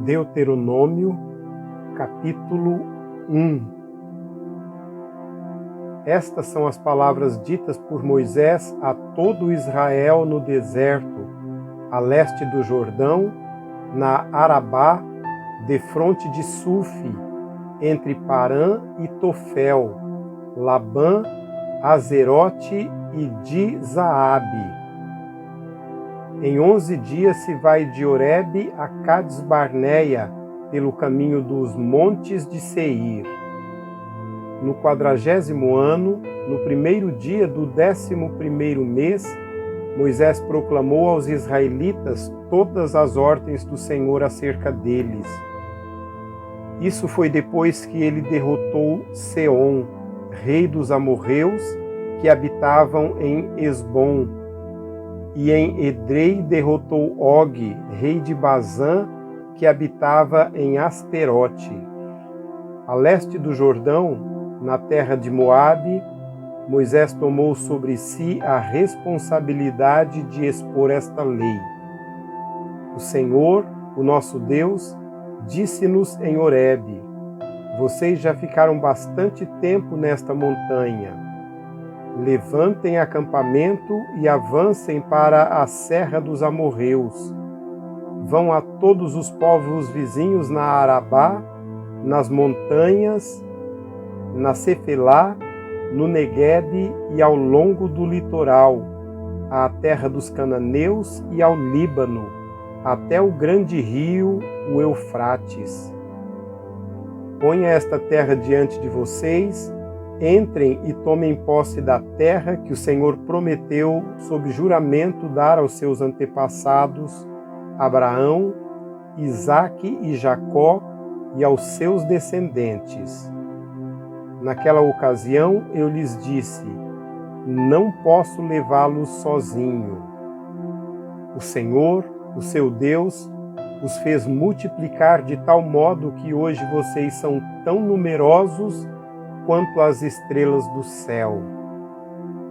Deuteronômio, capítulo 1. Estas são as palavras ditas por Moisés a todo Israel no deserto, a leste do Jordão, na Arabá, defronte de Sufi, entre Parã e Tofel, Labã, Azerote e Di-Zaabe. Em 11 dias se vai de Horebe a Cades-Barneia, pelo caminho dos montes de Seir. No 40º ano, no primeiro dia do 11º mês, Moisés proclamou aos israelitas todas as ordens do Senhor acerca deles. Isso foi depois que ele derrotou Seom, rei dos amorreus, que habitavam em Esbom, e em Edrei derrotou Og, rei de Bazã, que habitava em Asterote. A leste do Jordão, na terra de Moabe, Moisés tomou sobre si a responsabilidade de expor esta lei. O Senhor, o nosso Deus, disse-nos em Horebe: vocês já ficaram bastante tempo nesta montanha. Levantem acampamento e avancem para a serra dos amorreus. Vão a todos os povos vizinhos na Arabá, nas montanhas, na Cefelá, no Neguebe e ao longo do litoral, à terra dos cananeus e ao Líbano, até o grande rio, o Eufrates. Ponha esta terra diante de vocês. Entrem e tomem posse da terra que o Senhor prometeu sob juramento dar aos seus antepassados, Abraão, Isaque e Jacó, e aos seus descendentes. Naquela ocasião eu lhes disse: não posso levá-los sozinho. O Senhor, o seu Deus, os fez multiplicar de tal modo que hoje vocês são tão numerosos quanto as estrelas do céu.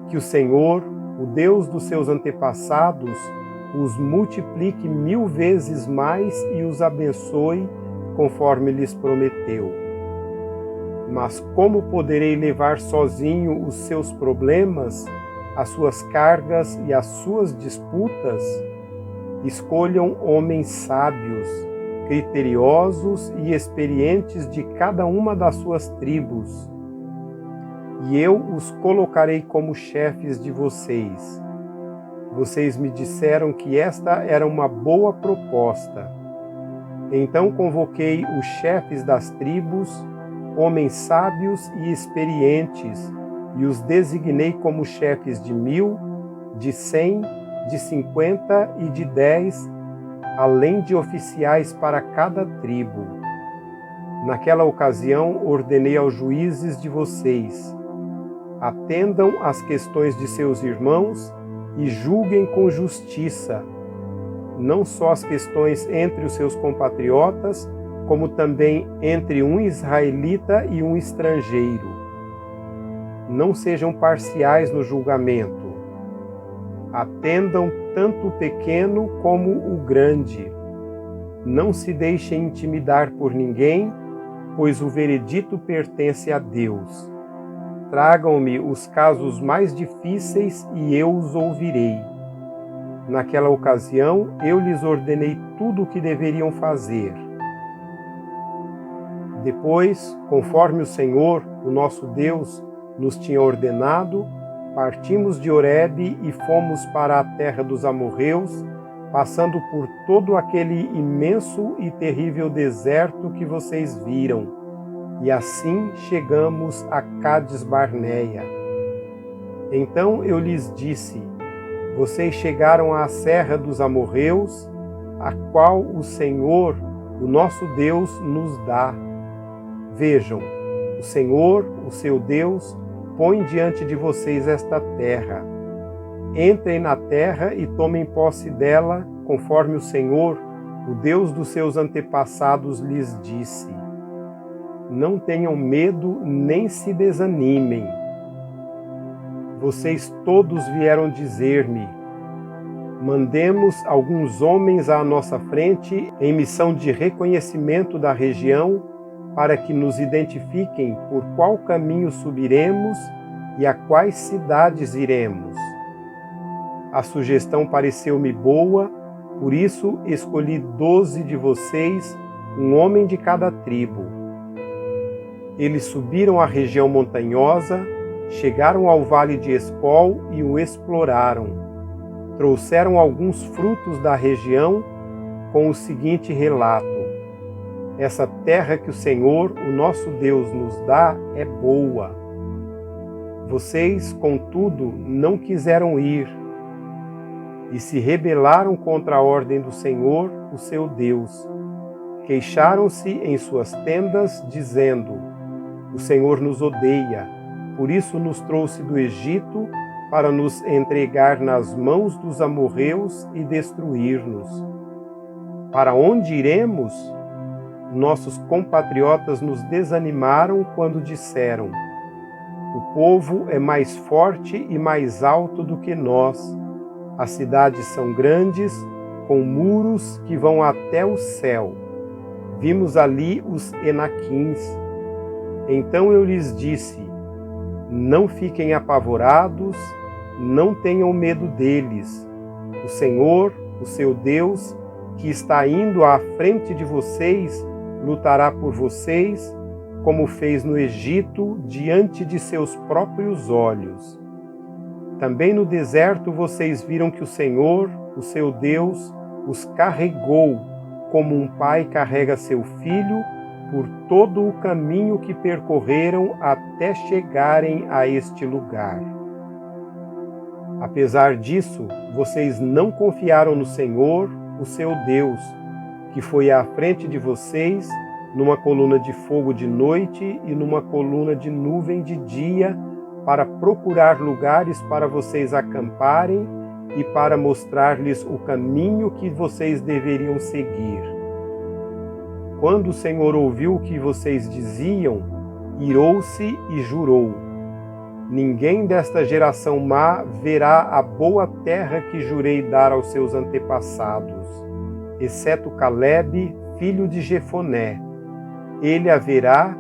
Que o Senhor, o Deus dos seus antepassados, os multiplique 1000 vezes mais e os abençoe, conforme lhes prometeu. Mas como poderei levar sozinho os seus problemas, as suas cargas e as suas disputas? Escolham homens sábios, criteriosos e experientes de cada uma das suas tribos, e eu os colocarei como chefes de vocês. Vocês me disseram que esta era uma boa proposta. Então convoquei os chefes das tribos, homens sábios e experientes, e os designei como chefes de 1000, de 100, de 50 e de 10, além de oficiais para cada tribo. Naquela ocasião ordenei aos juízes de vocês: atendam às questões de seus irmãos e julguem com justiça, não só as questões entre os seus compatriotas, como também entre um israelita e um estrangeiro. Não sejam parciais no julgamento. Atendam tanto o pequeno como o grande. Não se deixem intimidar por ninguém, pois o veredito pertence a Deus. Tragam-me os casos mais difíceis e eu os ouvirei. Naquela ocasião, eu lhes ordenei tudo o que deveriam fazer. Depois, conforme o Senhor, o nosso Deus, nos tinha ordenado, partimos de Horebe e fomos para a terra dos amorreus, passando por todo aquele imenso e terrível deserto que vocês viram. E assim chegamos a Cades-Barneia. Então eu lhes disse: vocês chegaram à serra dos amorreus, a qual o Senhor, o nosso Deus, nos dá. Vejam, o Senhor, o seu Deus, põe diante de vocês esta terra. Entrem na terra e tomem posse dela, conforme o Senhor, o Deus dos seus antepassados, lhes disse. Não tenham medo nem se desanimem. Vocês todos vieram dizer-me: mandemos alguns homens à nossa frente em missão de reconhecimento da região, para que nos identifiquem por qual caminho subiremos e a quais cidades iremos. A sugestão pareceu-me boa, por isso escolhi 12 de vocês, um homem de cada tribo. Eles subiram a região montanhosa, chegaram ao vale de Escol e o exploraram. Trouxeram alguns frutos da região com o seguinte relato: essa terra que o Senhor, o nosso Deus, nos dá é boa. Vocês, contudo, não quiseram ir e se rebelaram contra a ordem do Senhor, o seu Deus. Queixaram-se em suas tendas, dizendo: o Senhor nos odeia, por isso nos trouxe do Egito para nos entregar nas mãos dos amorreus e destruir-nos. Para onde iremos? Nossos compatriotas nos desanimaram quando disseram: o povo é mais forte e mais alto do que nós. As cidades são grandes, com muros que vão até o céu. Vimos ali os Enaquins. Então eu lhes disse: não fiquem apavorados, não tenham medo deles. O Senhor, o seu Deus, que está indo à frente de vocês, lutará por vocês, como fez no Egito, diante de seus próprios olhos. Também no deserto vocês viram que o Senhor, o seu Deus, os carregou, como um pai carrega seu filho, por todo o caminho que percorreram até chegarem a este lugar. Apesar disso, vocês não confiaram no Senhor, o seu Deus, que foi à frente de vocês, numa coluna de fogo de noite e numa coluna de nuvem de dia, para procurar lugares para vocês acamparem e para mostrar-lhes o caminho que vocês deveriam seguir. Quando o Senhor ouviu o que vocês diziam, irou-se e jurou: ninguém desta geração má verá a boa terra que jurei dar aos seus antepassados, exceto Calebe, filho de Jefoné. Ele a verá,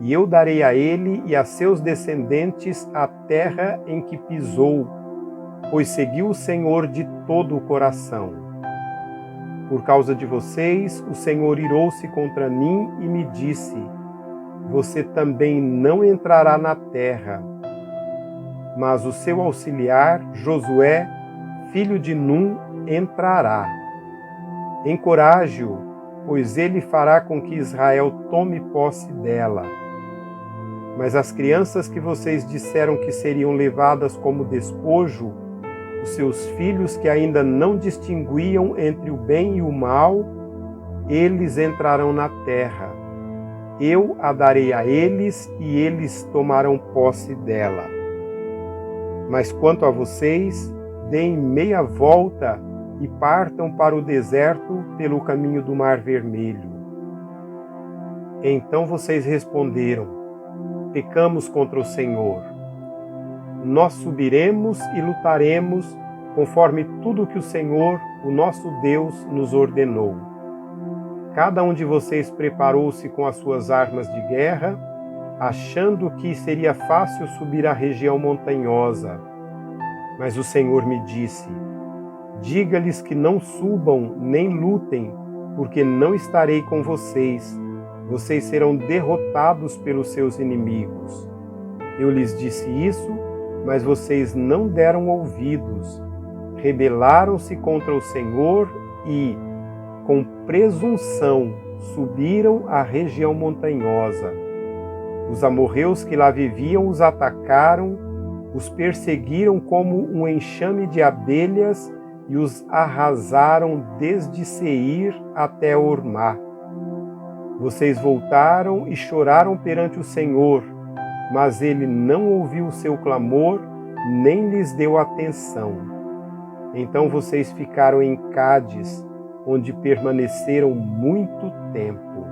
e eu darei a ele e a seus descendentes a terra em que pisou, pois seguiu o Senhor de todo o coração. Por causa de vocês, o Senhor irou-se contra mim e me disse: você também não entrará na terra. Mas o seu auxiliar, Josué, filho de Num, entrará. Encoraje-o, pois ele fará com que Israel tome posse dela. Mas as crianças que vocês disseram que seriam levadas como despojo, os seus filhos que ainda não distinguiam entre o bem e o mal, eles entrarão na terra. Eu a darei a eles e eles tomarão posse dela. Mas quanto a vocês, deem meia volta e partam para o deserto pelo caminho do Mar Vermelho. Então vocês responderam: pecamos contra o Senhor. Nós subiremos e lutaremos conforme tudo que o Senhor, o nosso Deus, nos ordenou. Cada um de vocês preparou-se com as suas armas de guerra, achando que seria fácil subir a região montanhosa. Mas o Senhor me disse: diga-lhes que não subam nem lutem, porque não estarei com vocês. Vocês serão derrotados pelos seus inimigos. Eu lhes disse isso, mas vocês não deram ouvidos. Rebelaram-se contra o Senhor e, com presunção, subiram a região montanhosa. Os amorreus que lá viviam os atacaram, os perseguiram como um enxame de abelhas e os arrasaram desde Seir até Ormá. Vocês voltaram e choraram perante o Senhor, mas ele não ouviu o seu clamor, nem lhes deu atenção. Então vocês ficaram em Cádiz, onde permaneceram muito tempo.